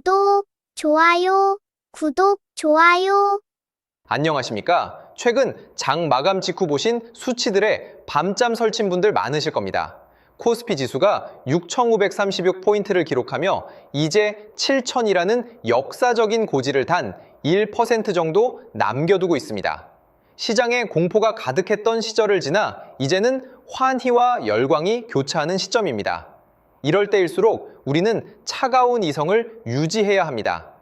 구독, 좋아요, 구독, 좋아요. 안녕하십니까? 최근 장 마감 직후 보신 수치들에 밤잠 설친 분들 많으실 겁니다. 코스피 지수가 6,536포인트를 기록하며 이제 7,000이라는 역사적인 고지를 단 1% 정도 남겨두고 있습니다. 시장에 공포가 가득했던 시절을 지나 이제는 환희와 열광이 교차하는 시점입니다. 이럴 때일수록 우리는 차가운 이성을 유지해야 합니다.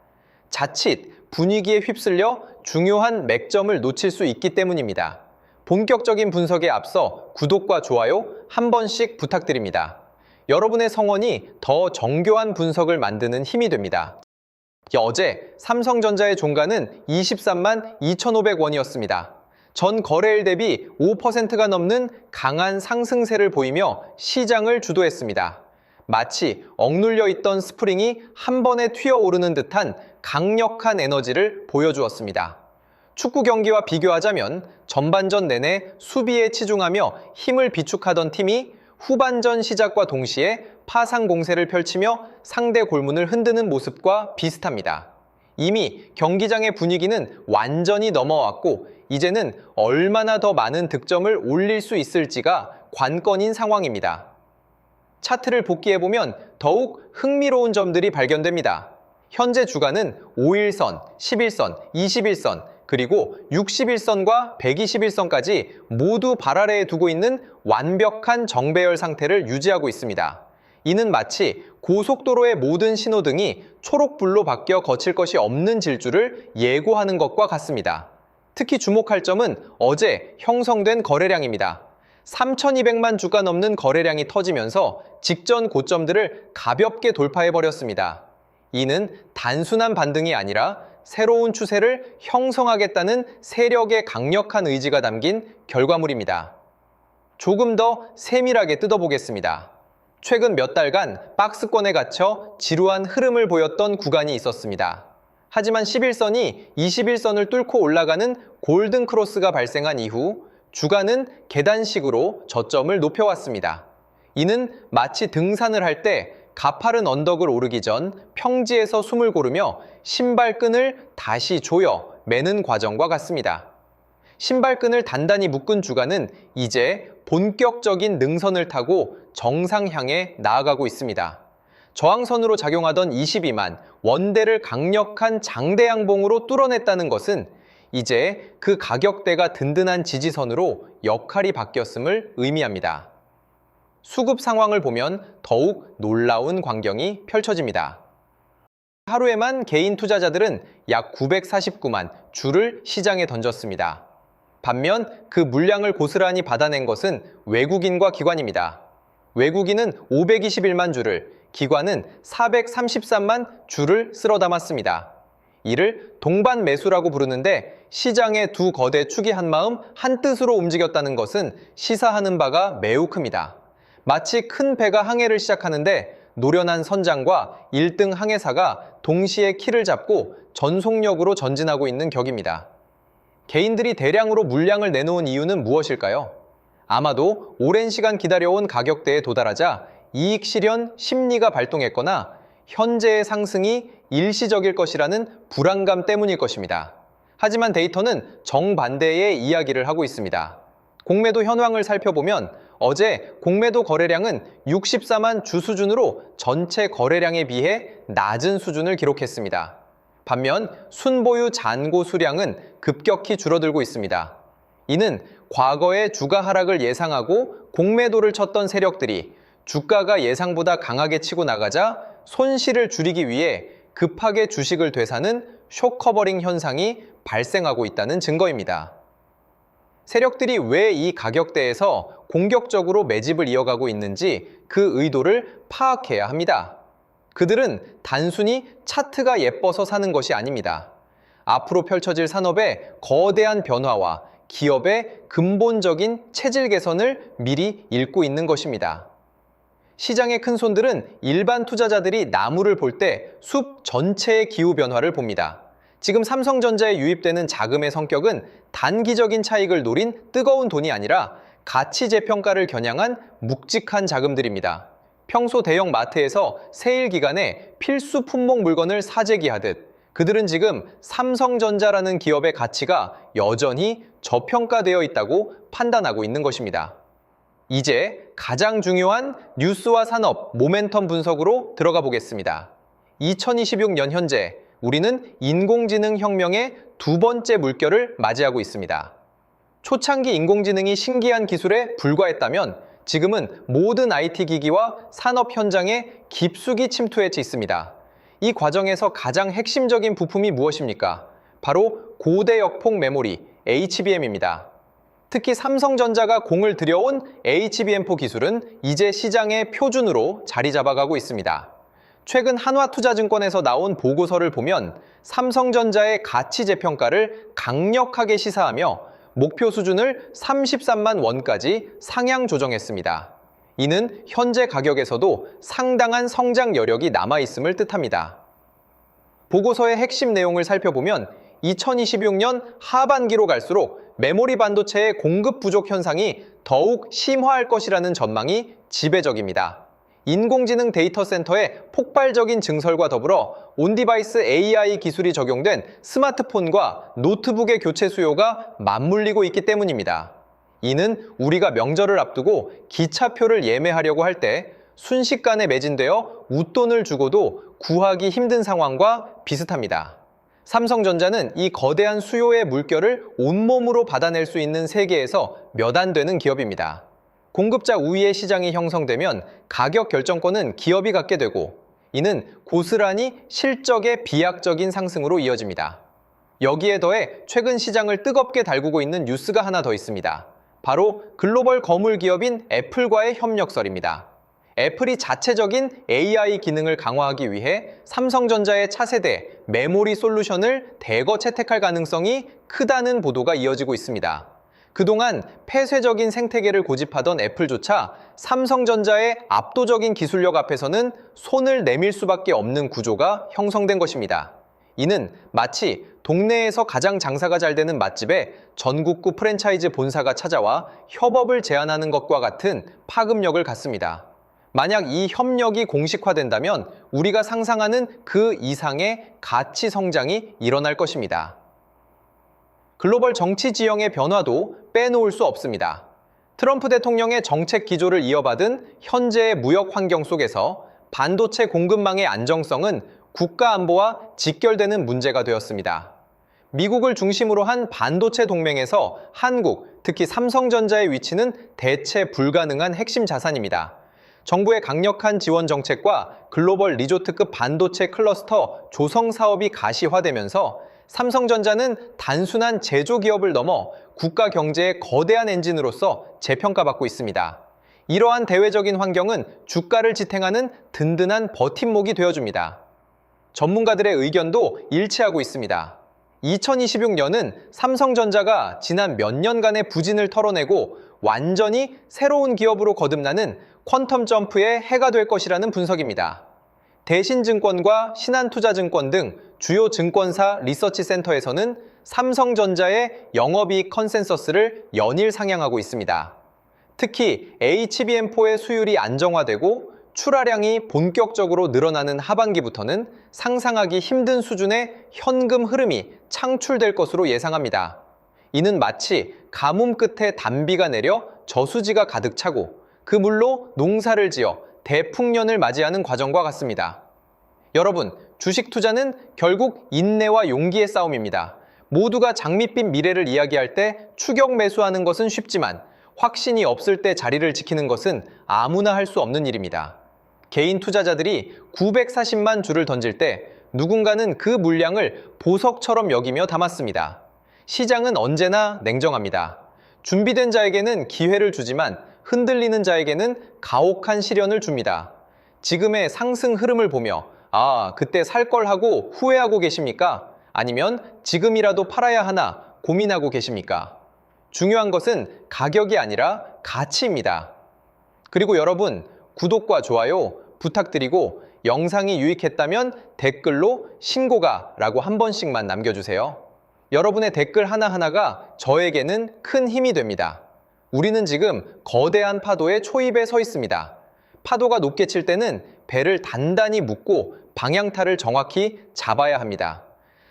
자칫 분위기에 휩쓸려 중요한 맥점을 놓칠 수 있기 때문입니다. 본격적인 분석에 앞서 구독과 좋아요 한 번씩 부탁드립니다. 여러분의 성원이 더 정교한 분석을 만드는 힘이 됩니다. 어제 삼성전자의 종가는 23만 2,500원이었습니다. 전 거래일 대비 5%가 넘는 강한 상승세를 보이며 시장을 주도했습니다. 마치 억눌려 있던 스프링이 한 번에 튀어오르는 듯한 강력한 에너지를 보여주었습니다. 축구 경기와 비교하자면 전반전 내내 수비에 치중하며 힘을 비축하던 팀이 후반전 시작과 동시에 파상 공세를 펼치며 상대 골문을 흔드는 모습과 비슷합니다. 이미 경기장의 분위기는 완전히 넘어왔고 이제는 얼마나 더 많은 득점을 올릴 수 있을지가 관건인 상황입니다. 차트를 복기해보면 더욱 흥미로운 점들이 발견됩니다. 현재 주가는 5일선, 11선, 21선, 그리고 61선과 121선까지 모두 발 아래에 두고 있는 완벽한 정배열 상태를 유지하고 있습니다. 이는 마치 고속도로의 모든 신호등이 초록불로 바뀌어 거칠 것이 없는 질주를 예고하는 것과 같습니다. 특히 주목할 점은 어제 형성된 거래량입니다. 3,200만 주가 넘는 거래량이 터지면서 직전 고점들을 가볍게 돌파해버렸습니다. 이는 단순한 반등이 아니라 새로운 추세를 형성하겠다는 세력의 강력한 의지가 담긴 결과물입니다. 조금 더 세밀하게 뜯어보겠습니다. 최근 몇 달간 박스권에 갇혀 지루한 흐름을 보였던 구간이 있었습니다. 하지만 11선이 21선을 뚫고 올라가는 골든 크로스가 발생한 이후 주가는 계단식으로 저점을 높여왔습니다. 이는 마치 등산을 할 때 가파른 언덕을 오르기 전 평지에서 숨을 고르며 신발끈을 다시 조여 매는 과정과 같습니다. 신발끈을 단단히 묶은 주가는 이제 본격적인 능선을 타고 정상 향해 나아가고 있습니다. 저항선으로 작용하던 22만 원대를 강력한 장대 양봉으로 뚫어냈다는 것은 이제 그 가격대가 든든한 지지선으로 역할이 바뀌었음을 의미합니다. 수급 상황을 보면 더욱 놀라운 광경이 펼쳐집니다. 하루에만 개인 투자자들은 약 949만 주를 시장에 던졌습니다. 반면 그 물량을 고스란히 받아낸 것은 외국인과 기관입니다. 외국인은 521만 주를, 기관은 433만 주를 쓸어 담았습니다. 이를 동반 매수라고 부르는데 시장의 두 거대 축이 한마음 한뜻으로 움직였다는 것은 시사하는 바가 매우 큽니다. 마치 큰 배가 항해를 시작하는데 노련한 선장과 1등 항해사가 동시에 키를 잡고 전속력으로 전진하고 있는 격입니다. 개인들이 대량으로 물량을 내놓은 이유는 무엇일까요? 아마도 오랜 시간 기다려온 가격대에 도달하자 이익 실현 심리가 발동했거나 현재의 상승이 일시적일 것이라는 불안감 때문일 것입니다. 하지만 데이터는 정반대의 이야기를 하고 있습니다. 공매도 현황을 살펴보면 어제 공매도 거래량은 64만 주 수준으로 전체 거래량에 비해 낮은 수준을 기록했습니다. 반면 순보유 잔고 수량은 급격히 줄어들고 있습니다. 이는 과거의 주가 하락을 예상하고 공매도를 쳤던 세력들이 주가가 예상보다 강하게 치고 나가자 손실을 줄이기 위해 급하게 주식을 되사는 숏커버링 현상이 발생하고 있다는 증거입니다. 세력들이 왜 이 가격대에서 공격적으로 매집을 이어가고 있는지 그 의도를 파악해야 합니다. 그들은 단순히 차트가 예뻐서 사는 것이 아닙니다. 앞으로 펼쳐질 산업의 거대한 변화와 기업의 근본적인 체질 개선을 미리 읽고 있는 것입니다. 시장의 큰손들은 일반 투자자들이 나무를 볼 때 숲 전체의 기후 변화를 봅니다. 지금 삼성전자에 유입되는 자금의 성격은 단기적인 차익을 노린 뜨거운 돈이 아니라 가치 재평가를 겨냥한 묵직한 자금들입니다. 평소 대형 마트에서 세일 기간에 필수 품목 물건을 사재기하듯 그들은 지금 삼성전자라는 기업의 가치가 여전히 저평가되어 있다고 판단하고 있는 것입니다. 이제 가장 중요한 뉴스와 산업, 모멘텀 분석으로 들어가 보겠습니다. 2026년 현재 우리는 인공지능 혁명의 두 번째 물결을 맞이하고 있습니다. 초창기 인공지능이 신기한 기술에 불과했다면 지금은 모든 IT 기기와 산업 현장에 깊숙이 침투해 있습니다. 이 과정에서 가장 핵심적인 부품이 무엇입니까? 바로 고대 역폭 메모리, HBM입니다. 특히 삼성전자가 공을 들여온 HBM4 기술은 이제 시장의 표준으로 자리 잡아가고 있습니다. 최근 한화투자증권에서 나온 보고서를 보면 삼성전자의 가치 재평가를 강력하게 시사하며 목표 수준을 33만 원까지 상향 조정했습니다. 이는 현재 가격에서도 상당한 성장 여력이 남아있음을 뜻합니다. 보고서의 핵심 내용을 살펴보면 2026년 하반기로 갈수록 메모리 반도체의 공급 부족 현상이 더욱 심화할 것이라는 전망이 지배적입니다. 인공지능 데이터 센터의 폭발적인 증설과 더불어 온디바이스 AI 기술이 적용된 스마트폰과 노트북의 교체 수요가 맞물리고 있기 때문입니다. 이는 우리가 명절을 앞두고 기차표를 예매하려고 할 때 순식간에 매진되어 웃돈을 주고도 구하기 힘든 상황과 비슷합니다. 삼성전자는 이 거대한 수요의 물결을 온몸으로 받아낼 수 있는 세계에서 몇 안 되는 기업입니다. 공급자 우위의 시장이 형성되면 가격 결정권은 기업이 갖게 되고 이는 고스란히 실적의 비약적인 상승으로 이어집니다. 여기에 더해 최근 시장을 뜨겁게 달구고 있는 뉴스가 하나 더 있습니다. 바로 글로벌 거물 기업인 애플과의 협력설입니다. 애플이 자체적인 AI 기능을 강화하기 위해 삼성전자의 차세대 메모리 솔루션을 대거 채택할 가능성이 크다는 보도가 이어지고 있습니다. 그동안 폐쇄적인 생태계를 고집하던 애플조차 삼성전자의 압도적인 기술력 앞에서는 손을 내밀 수밖에 없는 구조가 형성된 것입니다. 이는 마치 동네에서 가장 장사가 잘 되는 맛집에 전국구 프랜차이즈 본사가 찾아와 협업을 제안하는 것과 같은 파급력을 갖습니다. 만약 이 협력이 공식화된다면 우리가 상상하는 그 이상의 가치 성장이 일어날 것입니다. 글로벌 정치 지형의 변화도 빼놓을 수 없습니다. 트럼프 대통령의 정책 기조를 이어받은 현재의 무역 환경 속에서 반도체 공급망의 안정성은 국가 안보와 직결되는 문제가 되었습니다. 미국을 중심으로 한 반도체 동맹에서 한국, 특히 삼성전자의 위치는 대체 불가능한 핵심 자산입니다. 정부의 강력한 지원 정책과 글로벌 리조트급 반도체 클러스터 조성 사업이 가시화되면서 삼성전자는 단순한 제조기업을 넘어 국가 경제의 거대한 엔진으로서 재평가받고 있습니다. 이러한 대외적인 환경은 주가를 지탱하는 든든한 버팀목이 되어줍니다. 전문가들의 의견도 일치하고 있습니다. 2026년은 삼성전자가 지난 몇 년간의 부진을 털어내고 완전히 새로운 기업으로 거듭나는 퀀텀 점프의 해가 될 것이라는 분석입니다. 대신증권과 신한투자증권 등 주요 증권사 리서치 센터에서는 삼성전자의 영업이익 컨센서스를 연일 상향하고 있습니다. 특히 HBM4의 수율이 안정화되고 출하량이 본격적으로 늘어나는 하반기부터는 상상하기 힘든 수준의 현금 흐름이 창출될 것으로 예상합니다. 이는 마치 가뭄 끝에 단비가 내려 저수지가 가득 차고 그 물로 농사를 지어 대풍년을 맞이하는 과정과 같습니다. 여러분, 주식 투자는 결국 인내와 용기의 싸움입니다. 모두가 장밋빛 미래를 이야기할 때 추격 매수하는 것은 쉽지만 확신이 없을 때 자리를 지키는 것은 아무나 할 수 없는 일입니다. 개인 투자자들이 940만 주를 던질 때 누군가는 그 물량을 보석처럼 여기며 담았습니다. 시장은 언제나 냉정합니다. 준비된 자에게는 기회를 주지만 흔들리는 자에게는 가혹한 시련을 줍니다. 지금의 상승 흐름을 보며 그때 살 걸 하고 후회하고 계십니까? 아니면 지금이라도 팔아야 하나 고민하고 계십니까? 중요한 것은 가격이 아니라 가치입니다. 그리고 여러분, 구독과 좋아요 부탁드리고 영상이 유익했다면 댓글로 신고가 라고 한 번씩만 남겨주세요. 여러분의 댓글 하나하나가 저에게는 큰 힘이 됩니다. 우리는 지금 거대한 파도의 초입에 서 있습니다. 파도가 높게 칠 때는 배를 단단히 묶고 방향타를 정확히 잡아야 합니다.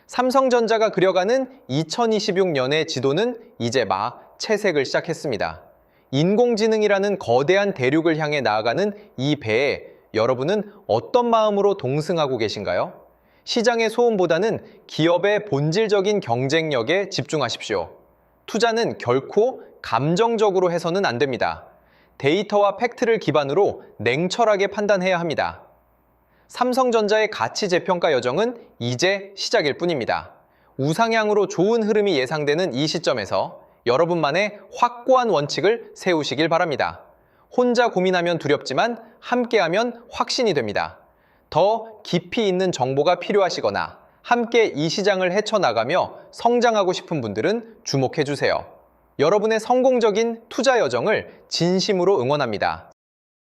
삼성전자가 그려가는 2026년의 지도는 이제 막 채색을 시작했습니다. 인공지능이라는 거대한 대륙을 향해 나아가는 이 배에 여러분은 어떤 마음으로 동승하고 계신가요? 시장의 소음보다는 기업의 본질적인 경쟁력에 집중하십시오. 투자는 결코 감정적으로 해서는 안 됩니다. 데이터와 팩트를 기반으로 냉철하게 판단해야 합니다. 삼성전자의 가치 재평가 여정은 이제 시작일 뿐입니다. 우상향으로 좋은 흐름이 예상되는 이 시점에서 여러분만의 확고한 원칙을 세우시길 바랍니다. 혼자 고민하면 두렵지만 함께하면 확신이 됩니다. 더 깊이 있는 정보가 필요하시거나 함께 이 시장을 헤쳐나가며 성장하고 싶은 분들은 주목해주세요. 여러분의 성공적인 투자 여정을 진심으로 응원합니다.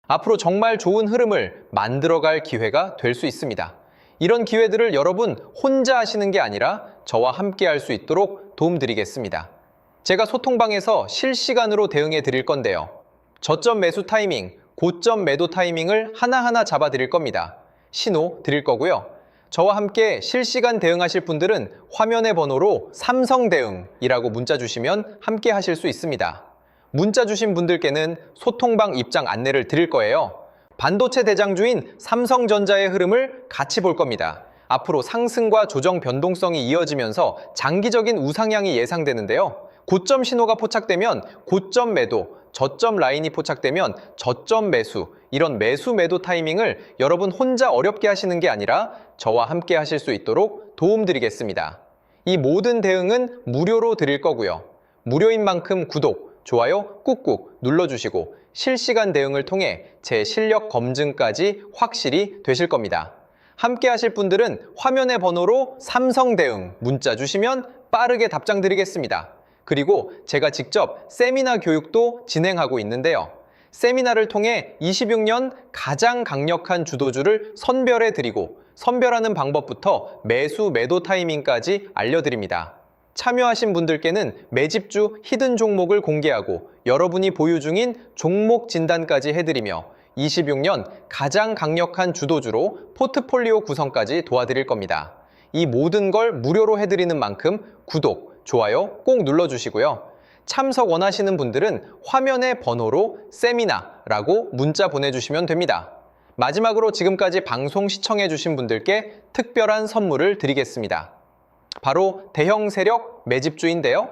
앞으로 정말 좋은 흐름을 만들어갈 기회가 될 수 있습니다. 이런 기회들을 여러분 혼자 하시는 게 아니라 저와 함께 할 수 있도록 도움드리겠습니다. 제가 소통방에서 실시간으로 대응해 드릴 건데요. 저점 매수 타이밍, 고점 매도 타이밍을 하나하나 잡아 드릴 겁니다. 신호 드릴 거고요. 저와 함께 실시간 대응하실 분들은 화면의 번호로 삼성대응이라고 문자 주시면 함께 하실 수 있습니다. 문자 주신 분들께는 소통방 입장 안내를 드릴 거예요. 반도체 대장주인 삼성전자의 흐름을 같이 볼 겁니다. 앞으로 상승과 조정 변동성이 이어지면서 장기적인 우상향이 예상되는데요. 고점 신호가 포착되면 고점 매도, 저점 라인이 포착되면 저점 매수, 이런 매수 매도 타이밍을 여러분 혼자 어렵게 하시는 게 아니라 저와 함께 하실 수 있도록 도움드리겠습니다. 이 모든 대응은 무료로 드릴 거고요. 무료인 만큼 구독, 좋아요 꾹꾹 눌러주시고 실시간 대응을 통해 제 실력 검증까지 확실히 되실 겁니다. 함께 하실 분들은 화면의 번호로 삼성대응 문자 주시면 빠르게 답장 드리겠습니다. 그리고 제가 직접 세미나 교육도 진행하고 있는데요. 세미나를 통해 26년 가장 강력한 주도주를 선별해 드리고 선별하는 방법부터 매수 매도 타이밍까지 알려드립니다. 참여하신 분들께는 매집주 히든 종목을 공개하고 여러분이 보유 중인 종목 진단까지 해드리며 26년 가장 강력한 주도주로 포트폴리오 구성까지 도와드릴 겁니다. 이 모든 걸 무료로 해드리는 만큼 구독, 좋아요 꼭 눌러주시고요. 참석 원하시는 분들은 화면의 번호로 세미나라고 문자 보내주시면 됩니다. 마지막으로 지금까지 방송 시청해주신 분들께 특별한 선물을 드리겠습니다. 바로 대형 세력 매집주인데요.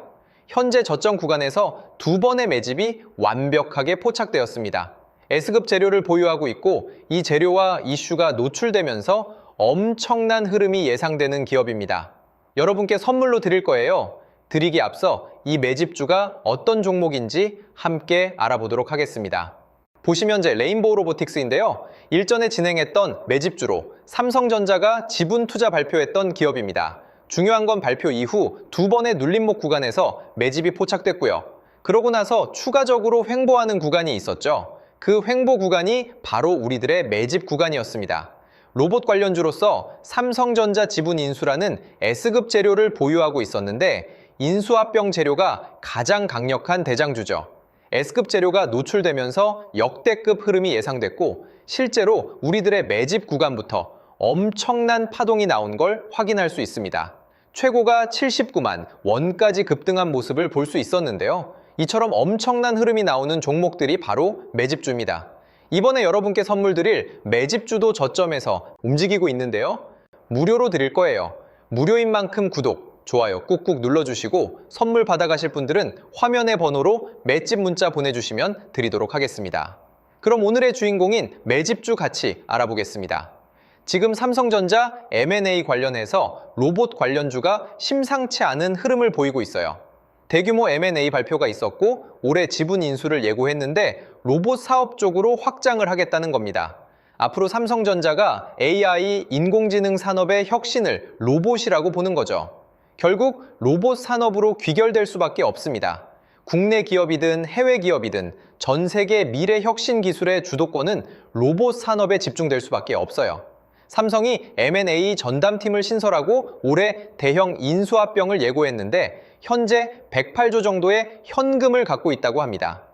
현재 저점 구간에서 두 번의 매집이 완벽하게 포착되었습니다. S급 재료를 보유하고 있고 이 재료와 이슈가 노출되면서 엄청난 흐름이 예상되는 기업입니다. 여러분께 선물로 드릴 거예요. 드리기 앞서 이 매집주가 어떤 종목인지 함께 알아보도록 하겠습니다. 보시면 제 레인보우 로보틱스인데요. 일전에 진행했던 매집주로 삼성전자가 지분 투자 발표했던 기업입니다. 중요한 건 발표 이후 두 번의 눌림목 구간에서 매집이 포착됐고요. 그러고 나서 추가적으로 횡보하는 구간이 있었죠. 그 횡보 구간이 바로 우리들의 매집 구간이었습니다. 로봇 관련주로서 삼성전자 지분 인수라는 S급 재료를 보유하고 있었는데 인수합병 재료가 가장 강력한 대장주죠. S급 재료가 노출되면서 역대급 흐름이 예상됐고 실제로 우리들의 매집 구간부터 엄청난 파동이 나온 걸 확인할 수 있습니다. 최고가 79만 원까지 급등한 모습을 볼 수 있었는데요. 이처럼 엄청난 흐름이 나오는 종목들이 바로 매집주입니다. 이번에 여러분께 선물 드릴 매집주도 저점에서 움직이고 있는데요. 무료로 드릴 거예요. 무료인 만큼 구독, 좋아요 꾹꾹 눌러주시고 선물 받아가실 분들은 화면의 번호로 맷집 문자 보내주시면 드리도록 하겠습니다. 그럼 오늘의 주인공인 매집주 같이 알아보겠습니다. 지금 삼성전자 M&A 관련해서 로봇 관련주가 심상치 않은 흐름을 보이고 있어요. 대규모 M&A 발표가 있었고 올해 지분 인수를 예고했는데 로봇 사업 쪽으로 확장을 하겠다는 겁니다. 앞으로 삼성전자가 AI, 인공지능 산업의 혁신을 로봇이라고 보는 거죠. 결국 로봇 산업으로 귀결될 수밖에 없습니다. 국내 기업이든 해외 기업이든 전 세계 미래 혁신 기술의 주도권은 로봇 산업에 집중될 수밖에 없어요. 삼성이 M&A 전담팀을 신설하고 올해 대형 인수합병을 예고했는데 현재 108조 정도의 현금을 갖고 있다고 합니다.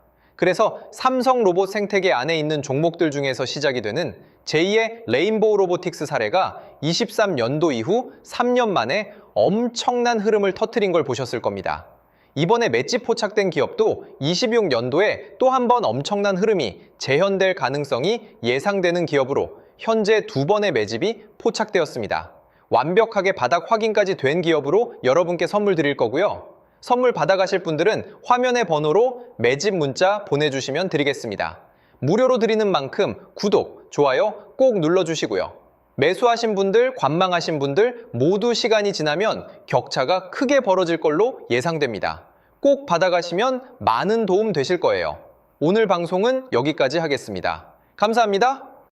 그래서 삼성 로봇 생태계 안에 있는 종목들 중에서 시작이 되는 제2의 레인보우 로보틱스 사례가 23년도 이후 3년 만에 엄청난 흐름을 터뜨린 걸 보셨을 겁니다. 이번에 맷집 포착된 기업도 26년도에 또 한 번 엄청난 흐름이 재현될 가능성이 예상되는 기업으로 현재 2번의 매집이 포착되었습니다. 완벽하게 바닥 확인까지 된 기업으로 여러분께 선물 드릴 거고요. 선물 받아가실 분들은 화면의 번호로 매집 문자 보내주시면 드리겠습니다. 무료로 드리는 만큼 구독, 좋아요 꼭 눌러주시고요. 매수하신 분들, 관망하신 분들 모두 시간이 지나면 격차가 크게 벌어질 걸로 예상됩니다. 꼭 받아가시면 많은 도움 되실 거예요. 오늘 방송은 여기까지 하겠습니다. 감사합니다.